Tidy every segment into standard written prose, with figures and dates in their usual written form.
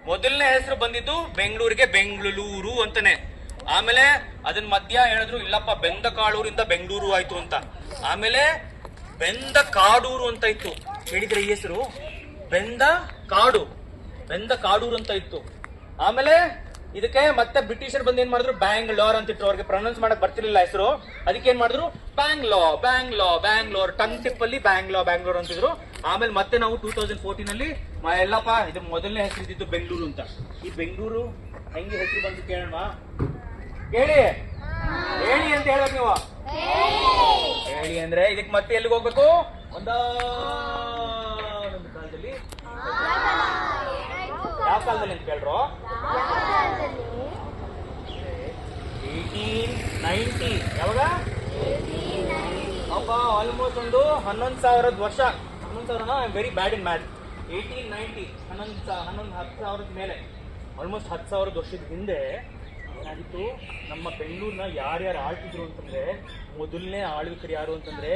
ಮೊದಲನೇ ಹೆಸರು ಬಂದಿದ್ದು ಬೆಂಗಳೂರಿಗೆ ಬೆಂಗಳೂರು ಅಂತಾನೆ. ಆಮೇಲೆ ಅದನ್ನ ಮಧ್ಯ ಹೇಳಿದ್ರು ಇಲ್ಲಪ್ಪ ಬೆಂದ ಕಾಳೂರಿಂದ ಬೆಂಗಳೂರು ಆಯ್ತು ಅಂತ. ಆಮೇಲೆ ಬೆಂದ ಕಾಡೂರು ಅಂತ ಇತ್ತು, ಹೇಳಿದ್ರೆ ಈ ಹೆಸರು ಬೆಂದ ಕಾಡೂರು ಅಂತ ಇತ್ತು. ಆಮೇಲೆ ಇದಕ್ಕೆ ಮತ್ತೆ ಬ್ರಿಟಿಷರ್ ಬಂದು ಏನ್ ಮಾಡಿದ್ರು ಬ್ಯಾಂಗ್ಲೋರ್ ಅಂತ ಇಟ್ರು. ಅವ್ರಿಗೆ ಪ್ರೊನೌನ್ಸ್ ಮಾಡಕ್ ಬರ್ತಿರ್ಲಿಲ್ಲ ಹೆಸರು, ಅದಕ್ಕೆ ಏನ್ ಮಾಡಿದ್ರು ಬ್ಯಾಂಗ್ಲೋರ್ ಟಂಗ್ ಟಿಪ್ ಅಲ್ಲಿ ಬ್ಯಾಂಗ್ಲೋರ್ ಅಂತಿದ್ರು. ಆಮೇಲೆ ಮತ್ತೆ ನಾವು 2014 ಅಲ್ಲಿ ಎಲ್ಲಪ್ಪ ಇದು ಮೊದಲನೇ ಹೆಸರು ಇದ್ದಿದ್ದು ಬೆಂಗಳೂರು ಅಂತ. ಈ ಬೆಂಗಳೂರು ಹೆಂಗೆ ಹೆಸರು ಬಂದು ಕೇಳೋಣ, ಹೇಳಿ ಅಂತ ಹೇಳ್ಬೇಕು ನೀವು. ಹೇಳಿ ಅಂದ್ರೆ ಇದಕ್ಕೆ ಮತ್ತೆ ಎಲ್ಲಿಗೆ ಹೋಗ್ಬೇಕು, ಒಂದೊಂದು ಕಾಲದಲ್ಲಿ ಯಾವ ಕಾಲದಲ್ಲಿ ಅಂತ ಕೇಳ್ರು 1890. ಯಾವಾಗ ಅಪ್ಪ ಆಲ್ಮೋಸ್ಟ್ ಒಂದು 11,000 ವರ್ಷ. 11,000 I am very bad in math. 1890 10,000 ಮೇಲೆ, ಆಲ್ಮೋಸ್ಟ್ 10,000 ವರ್ಷದ ಹಿಂದೆ ಏನಾಗಿತ್ತು, ನಮ್ಮ ಬೆಂಗಳೂರಿನ ಯಾರ್ಯಾರು ಆಳ್ತಿದ್ರು ಅಂತಂದ್ರೆ ಮೊದಲನೇ ಆಳ್ವಿಕರು ಯಾರು ಅಂತಂದ್ರೆ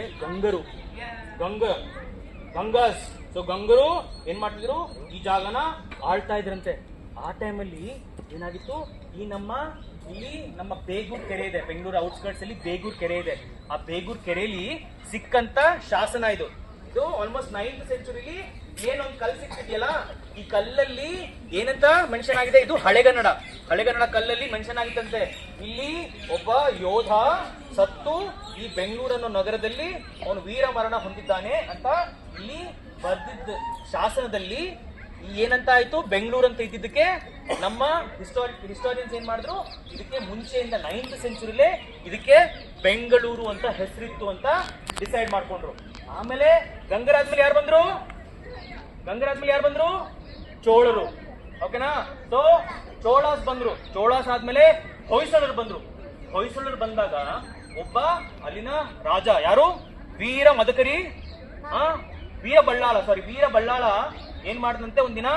ಗಂಗಾಸ್. ಸೊ ಗಂಗರು ಏನ್ ಮಾಡ್ತಿದ್ರು, ಈ ಜಾಗನ ಆಳ್ತಾ ಇದ್ರಂತೆ. ಆ ಟೈಮಲ್ಲಿ ಏನಾಗಿತ್ತು, ಇಲ್ಲಿ ನಮ್ಮ ಬೇಗೂರ್ ಕೆರೆ ಇದೆ, ಬೆಂಗಳೂರು ಔಟ್ಸ್ಕರ್ಟ್ಸ್ ಅಲ್ಲಿ ಬೇಗೂರ್ ಕೆರೆ ಇದೆ. ಆ ಬೇಗೂರ್ ಕೆರೆಯಲ್ಲಿ ಸಿಕ್ಕಂತ ಶಾಸನ ಇದು ಆಲ್ಮೋಸ್ಟ್ 9th ಸೆಂಚುರಿಲಿ ಏನೊಂದು ಕಲ್ಲು ಸಿಕ್ತಿದೆಯಲ್ಲ, ಈ ಕಲ್ಲಲ್ಲಿ ಏನಂತ ಮೆನ್ಷನ್ ಆಗಿದೆ, ಇದು ಹಳೆಗನ್ನಡ ಕಲ್ಲಲ್ಲಿ ಮೆನ್ಷನ್ ಆಗಿತ್ತಂತೆ. ಇಲ್ಲಿ ಒಬ್ಬ ಯೋಧ ಸತ್ತು ಈ ಬೆಂಗಳೂರನ್ನೋ ನಗರದಲ್ಲಿ ಅವನು ವೀರ ಮರಣ ಹೊಂದಿದ್ದಾನೆ ಅಂತ ಇಲ್ಲಿ ಬರ್ದಿದ್ದ ಶಾಸನದಲ್ಲಿ ಏನಂತ ಆಯ್ತು, ಬೆಂಗಳೂರು ಅಂತ ಇದ್ದಿದ್ದಕ್ಕೆ ನಮ್ಮ ಹಿಸ್ಟೋರಿಯನ್ಸ್ ಏನ್ ಮಾಡಿದ್ರು, ಇದಕ್ಕೆ ಮುಂಚೆಯಿಂದ 9th ಸೆಂಚುರಿಲೇ ಇದಕ್ಕೆ ಬೆಂಗಳೂರು ಅಂತ ಹೆಸರಿತ್ತು ಅಂತ ಡಿಸೈಡ್ ಮಾಡ್ಕೊಂಡ್ರು. ಆಮೇಲೆ ಗಂಗರಾದ್ಮೇಲೆ ಯಾರು ಬಂದ್ರು, ಚೋಳರು. ಓಕೆನಾ? ಸೊ ಚೋಳಾಸ್ ಬಂದ್ರು. ಚೋಳಾಸ್ ಆದ್ಮೇಲೆ ಹೊಯ್ಸಳರು ಬಂದಾಗ ಒಬ್ಬ ಅಲ್ಲಿನ ರಾಜ ಯಾರು, ವೀರ ಬಳ್ಳಾಳ ಏನ್ ಮಾಡ್ದಂತೆ, ಒಂದಿನ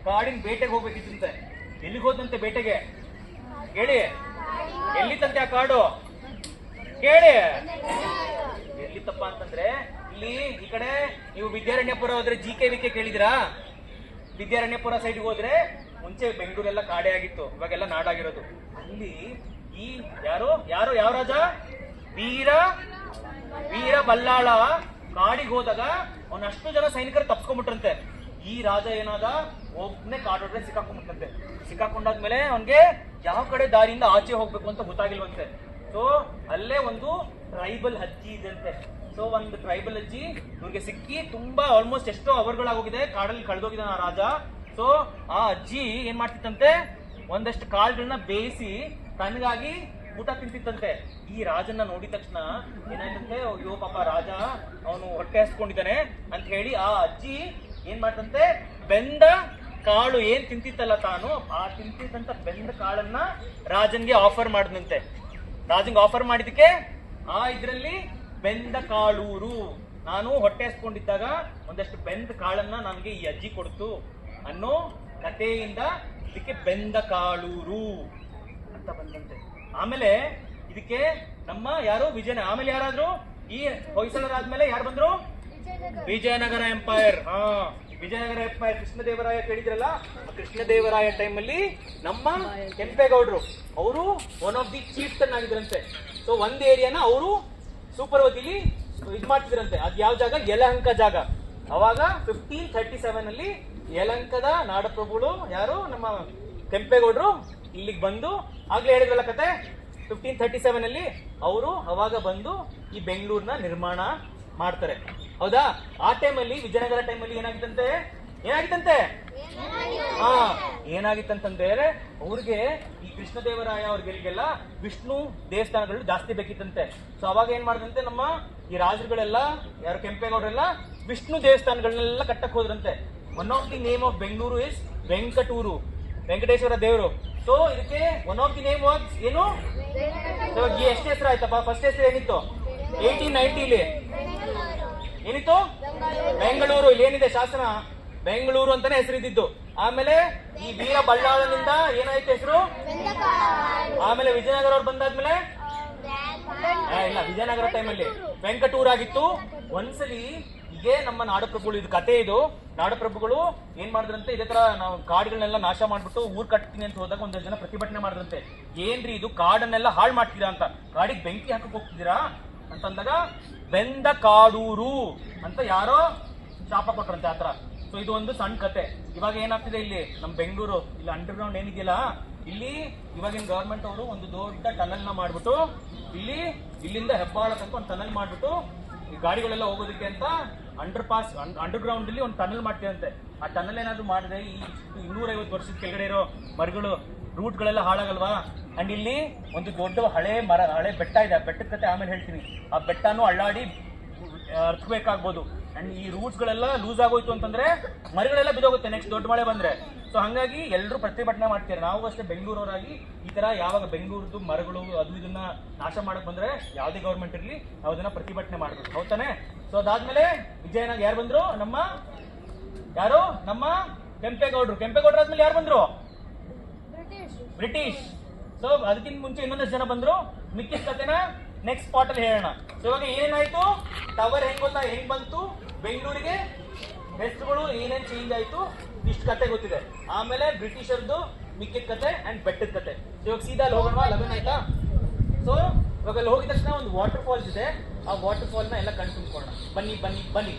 ಕಾಡಿನ ಬೇಟೆಗೆ ಹೋಗ್ಬೇಕಿತ್ತಂತೆ. ಎಲ್ಲಿಗೆ ಹೋದಂತೆ ಬೇಟೆಗೆ, ಹೇಳಿ ಎಲ್ಲಿತ್ತಂತೆ ಆ ಕಾಡು, ಕೇಳಿ ಎಲ್ಲಿತ್ತಪ್ಪ ಅಂತಂದ್ರೆ ಇಲ್ಲಿ ಈ ಕಡೆ ನೀವು ವಿದ್ಯಾರಣ್ಯಪುರ ಹೋದ್ರೆ GK ವಿಕೆ ಕೇಳಿದಿರಾ? ವಿದ್ಯಾರಣ್ಯಪುರ ಸೈಡ್ಗೆ ಹೋದ್ರೆ ಮುಂಚೆ ಬೆಂಗಳೂರೆಲ್ಲ ಕಾಡೇ ಆಗಿತ್ತು, ಇವಾಗೆಲ್ಲ ನಾಡಾಗಿರೋದು. ಅಲ್ಲಿ ಈ ಯಾವ ರಾಜ, ವೀರ ಬಳ್ಳಾಳ ಕಾಡಿಗೆ ಹೋದಾಗ ಅವನಷ್ಟು ಜನ ಸೈನಿಕರು ತಪ್ಸ್ಕೊಂಡ್ಬಿಟ್ರಂತೆ. ಈ ರಾಜ ಏನಾದ, ಒಬ್ಬನೇ ಕಾಡೊಳಗೆ ಸಿಕ್ಕಾಕೊಂಡಾದ್ಮೇಲೆ ಅವನ್ಗೆ ಯಾವ ಕಡೆ ದಾರಿಯಿಂದ ಆಚೆ ಹೋಗ್ಬೇಕು ಅಂತ ಗೊತ್ತಾಗಿಲ್ವಂತೆ. ಸೊ ಅಲ್ಲೇ ಒಂದು ಟ್ರೈಬಲ್ ಅಜ್ಜಿ ಇದಂತೆ. ಸೊ ಒಂದು ಟ್ರೈಬಲ್ ಅಜ್ಜಿ ಇವ್ರಿಗೆ ಸಿಕ್ಕಿ ತುಂಬಾ ಆಲ್ಮೋಸ್ಟ್ ಎಷ್ಟೋ ಅವರ್ಗಳಾಗೋಗಿದೆ, ಕಾಡಲ್ಲಿ ಕಳೆದೋಗಿದ್ದಾನೆ ಆ ರಾಜ. ಸೊ ಆ ಅಜ್ಜಿ ಏನ್ ಮಾಡ್ತಿತ್ತಂತೆ, ಒಂದಷ್ಟು ಕಾಳುಗಳನ್ನ ಬೇಯಿಸಿ ತನಗಾಗಿ ಊಟ ತಿಂತಿತ್ತಂತೆ. ಈ ರಾಜನ್ನ ನೋಡಿದ ತಕ್ಷಣ ಏನಾಯ್ತಂತೆ, ಅಯ್ಯೋ ಪಾಪ ರಾಜ ಅವನು ಹೊಟ್ಟೆ ಹಸ್ಕೊಂಡಿದ್ದಾನೆ ಅಂತ ಹೇಳಿ ಆ ಅಜ್ಜಿ ಏನ್ ಮಾಡ್ತಂತೆ, ಬೆಂದ ಕಾಳು ಏನ್ ತಿಂತಿತ್ತಲ್ಲ ತಾನು, ಆ ತಿಂತಿದ್ದಂತ ಬೆಂದ ಕಾಳನ್ನ ರಾಜನ್ಗೆ ಆಫರ್ ಮಾಡಿದಂತೆ. ರಾಜನ್ಗೆ ಆಫರ್ ಮಾಡಿದಕ್ಕೆ ಇದ್ರಲ್ಲಿ ಬೆಂದ ಕಾಳೂರು, ನಾನು ಹೊಟ್ಟೆ ಹಸ್ಕೊಂಡಿದ್ದಾಗ ಒಂದಷ್ಟು ಬೆಂದ ಕಾಳನ್ನ ನನಗೆ ಈ ಅಜ್ಜಿ ಕೊಡ್ತು ಅನ್ನೋ ಕಥೆಯಿಂದ ಇದಕ್ಕೆ ಬೆಂದ ಕಾಳೂರು ಅಂತ ಬಂದಂತೆ. ಆಮೇಲೆ ಇದಕ್ಕೆ ನಮ್ಮ ಯಾರು ಆಮೇಲೆ ಯಾರಾದ್ರು, ಈ ಹೊಯ್ಸಳರಾದ್ಮೇಲೆ ಯಾರು ಬಂದ್ರು, ವಿಜಯನಗರ ಎಂಪೈರ್. ವಿಜಯನಗರ ಎಂಪೈರ್ ಕೃಷ್ಣದೇವರಾಯ ಕೇಳಿದ್ರಲ್ಲ, ಕೃಷ್ಣದೇವರಾಯ ಟೈಮಲ್ಲಿ ನಮ್ಮ ಕೆಂಪೇಗೌಡರು ಅವರು ಒನ್ ಆಫ್ ದಿ ಚೀಫ್ಟನ್ ಆಗಿದ್ರಂತೆ. ಸೊ ಒಂದ್ ಏರಿಯಾನ ಅವರು ಸೂಪರ್ವತಿಲಿ ಇದ್ ಮಾಡ್ತಿದ್ರಂತೆ. ಅದ್ ಯಾವ ಜಾಗ, ಯಲಹಂಕ ಜಾಗ. ಅವಾಗ 1537 ಅಲ್ಲಿ ಯಲಹಂಕದ ನಾಡಪ್ರಭುಗಳು ಯಾರು, ನಮ್ಮ ಕೆಂಪೇಗೌಡರು ಇಲ್ಲಿಗೆ ಬಂದು, ಆಗ್ಲೇ ಹೇಳಿದ್ರಲ್ಲ ಕತೆ, 1537 ಅಲ್ಲಿ ಅವರು ಅವಾಗ ಬಂದು ಈ ಬೆಂಗಳೂರಿನ ನಿರ್ಮಾಣ ಮಾಡ್ತಾರೆ. ಹೌದಾ? ಆ ಟೈಮಲ್ಲಿ ವಿಜಯನಗರ ಟೈಮಲ್ಲಿ ಏನಾಗಿತ್ತಂತೆ ಏನಾಗಿತ್ತಂತಂದ್ರೆ ಅವ್ರಿಗೆ ಈ ಕೃಷ್ಣದೇವರಾಯ ಅವ್ರಿಗೆಲ್ಲ ವಿಷ್ಣು ದೇವಸ್ಥಾನಗಳು ಜಾಸ್ತಿ ಬೇಕಿತ್ತಂತೆ. ಸೊ ಅವಾಗ ಏನ್ ಮಾಡಿದಂತೆ, ನಮ್ಮ ಈ ರಾಜರುಗಳೆಲ್ಲ ಯಾರು ಕೆಂಪೇಗೌಡರೆಲ್ಲ ವಿಷ್ಣು ದೇವಸ್ಥಾನಗಳನ್ನೆಲ್ಲ ಕಟ್ಟಕ್ ಹೋದ್ರಂತೆ. One of the name of Bengaluru is Venkaturu, Venkateshwara ದೇವರು. ಸೊ ಇದಕ್ಕೆ one of the name was ಏನು, ಎಷ್ಟು ಹೆಸರು ಆಯ್ತಪ್ಪ, ಫಸ್ಟ್ ಹೆಸರು ಏನಿತ್ತು 1890 ಏನಿತ್ತು, ಬೆಂಗಳೂರು. ಇಲ್ಲಿ ಏನಿದೆ ಶಾಸನ, ಬೆಂಗಳೂರು ಅಂತಾನೆ ಹೆಸರಿದ್ದು. ಆಮೇಲೆ ಈ ವೀರ ಬಳ್ಳಾಳನಿಂದ ಏನಾಯ್ತು ಹೆಸರು, ಆಮೇಲೆ ವಿಜಯನಗರ ಅವ್ರು ಬಂದಾದ್ಮೇಲೆ ಇಲ್ಲ, ವಿಜಯನಗರ ಟೈಮಲ್ಲಿ ವೆಂಕಟೂರ್ ಆಗಿತ್ತು. ಒಂದ್ಸಲಿ ಅದಕ್ಕೆ ನಮ್ಮ ನಾಡಪ್ರಭುಗಳು, ಇದು ಕತೆ, ಇದು ನಾಡಪ್ರಭುಗಳು ಏನ್ ಮಾಡಿದ್ರಂತೆ, ಇದೇ ತರ ನಾವು ಕಾಡುಗಳನ್ನೆಲ್ಲ ನಾಶ ಮಾಡ್ಬಿಟ್ಟು ಊರ್ ಕಟ್ತೀನಿ ಅಂತ ಹೋದಾಗ ಒಂದಷ್ಟು ಜನ ಪ್ರತಿಭಟನೆ ಮಾಡಿದ್ರಂತೆ. ಏನ್ರಿ ಇದು ಕಾಡನ್ನೆಲ್ಲ ಹಾಳು ಮಾಡ್ತೀರಾ ಅಂತ, ಕಾಡಿಗೆ ಬೆಂಕಿ ಹಾಕಕ್ ಹೋಗ್ತಿದ್ದೀರಾ ಅಂತಂದಾಗ ಬೆಂದ ಕಾಡೂರು ಅಂತ ಯಾರೋ ಶಾಪ ಕೊಟ್ರಂತೆ ಆತರ. ಸೊ ಇದು ಒಂದು ಸಣ್ಣ ಕತೆ. ಇವಾಗ ಏನಾಗ್ತಿದೆ ಇಲ್ಲಿ ನಮ್ಮ ಬೆಂಗಳೂರು ಇಲ್ಲಿ ಅಂಡರ್ ಗ್ರೌಂಡ್ ಏನಿದೆಯಲ್ಲ, ಇಲ್ಲಿ ಇವಾಗಿನ ಗವರ್ಮೆಂಟ್ ಅವರು ಒಂದು ದೊಡ್ಡ ಟನಲ್ ನ ಮಾಡ್ಬಿಟ್ಟು ಇಲ್ಲಿಂದ ಹೆಬ್ಬಾಳ ತನಕ ಒಂದು ಟನಲ್ ಮಾಡ್ಬಿಟ್ಟು ಈ ಗಾಡಿಗಳೆಲ್ಲ ಹೋಗೋದಕ್ಕೆ ಅಂತ ಅಂಡರ್ ಗ್ರೌಂಡ್ ಅಲ್ಲಿ ಒಂದು ಟನಲ್ ಮಾಡ್ತೀರಂತೆ. ಆ ಟನಲ್ ಏನಾದ್ರು ಮಾಡಿದ್ರೆ ಈ 250 ವರ್ಷದ ಕೆಳಗಡೆ ಇರೋ ಮರಗಳು ರೂಟ್ ಗಳೆಲ್ಲ ಹಾಳಾಗಲ್ವಾ. ಅಂಡ್ ಇಲ್ಲಿ ಒಂದು ದೊಡ್ಡ ಹಳೆ ಬೆಟ್ಟ ಇದೆ, ಆ ಬೆಟ್ಟದ ಕತೆ ಆಮೇಲೆ ಹೇಳ್ತೀನಿ. ಆ ಬೆಟ್ಟನೂ ಅಳ್ಳಾಡಿ ಅರ್ಥಬೇಕಾಗ್ಬೋದು. ಅಂಡ್ ಈ ರೂಟ್ಸ್ ಗಳೆಲ್ಲ ಲೂಸ್ ಆಗೋಯ್ತು ಅಂತಂದ್ರೆ ಮರಗಳೆಲ್ಲ ಬಿದ್ದೋಗುತ್ತೆ ನೆಕ್ಸ್ಟ್ ದೊಡ್ಡ ಮಳೆ ಬಂದ್ರೆ. ಸೊ ಹಂಗಾಗಿ ಎಲ್ಲರೂ ಪ್ರತಿಭಟನೆ ಮಾಡ್ತಾರೆ. ನಾವು ಅಷ್ಟೇ ಬೆಂಗಳೂರವರಾಗಿ ಈ ತರ ಯಾವಾಗ ಬೆಂಗಳೂರದ್ದು ಮರಗಳು ಅದು ಇದನ್ನ ನಾಶ ಮಾಡಕ್ ಬಂದ್ರೆ ಯಾವುದೇ ಗೌರ್ಮೆಂಟ್ ಇರ್ಲಿ ನಾವು ಅದನ್ನ ಪ್ರತಿಭಟನೆ ಮಾಡ್ಬೇಕು, ಹೌದಾನೆ. ಸೊ ಅದಾದ್ಮೇಲೆ ವಿಜಯನಗರ ಯಾರು ಬಂದ್ರು, ನಮ್ಮ ಕೆಂಪೇಗೌಡರು ಆದ್ಮೇಲೆ ಯಾರು ಬಂದ್ರು, ಬ್ರಿಟಿಷ್. ಸೊ ಅದಕ್ಕಿಂತ ಮುಂಚೆ ಇನ್ನೊಂದಷ್ಟು ಜನ ಬಂದ್ರು. ಮಿಕ್ಕಿದ ಕತೆನ ನೆಕ್ಸ್ಟ್ ಪಾರ್ಟ್ ಅಲ್ಲಿ ಹೇಳೋಣ. ಸೊ ಇವಾಗ ಏನಾಯ್ತು, ಟವರ್ ಹೆಂಗ್ ಬಂತು ಬೆಂಗಳೂರಿಗೆ, ಹೆಸರುಗಳು ಏನೇನ್ ಚೇಂಜ್ ಆಯ್ತು, ಇಷ್ಟು ಕತೆ ಗೊತ್ತಿದೆ. ಆಮೇಲೆ ಬ್ರಿಟಿಷರ್ದು ಮಿಕ್ಕಿದ ಕತೆ ಅಂಡ್ ಬೆಟ್ಟದ ಕತೆ. ಇವಾಗ ಸೀದಾ ಅಲ್ಲಿ ಹೋಗೋಣ, 11 ಆಯ್ತಾ. ಸೊ ಇವಾಗ ಅಲ್ಲಿ ಹೋಗಿದ ತಕ್ಷಣ ಒಂದು ವಾಟರ್ ಫಾಲ್ಸ್ ಇದೆ, ಆ ವಾಟರ್ ಫಾಲ್ ನ ಎಲ್ಲ ಕಣ್ ತುಂಬಿಕೊಳ್ಳೋಣ. ಬನ್ನಿ.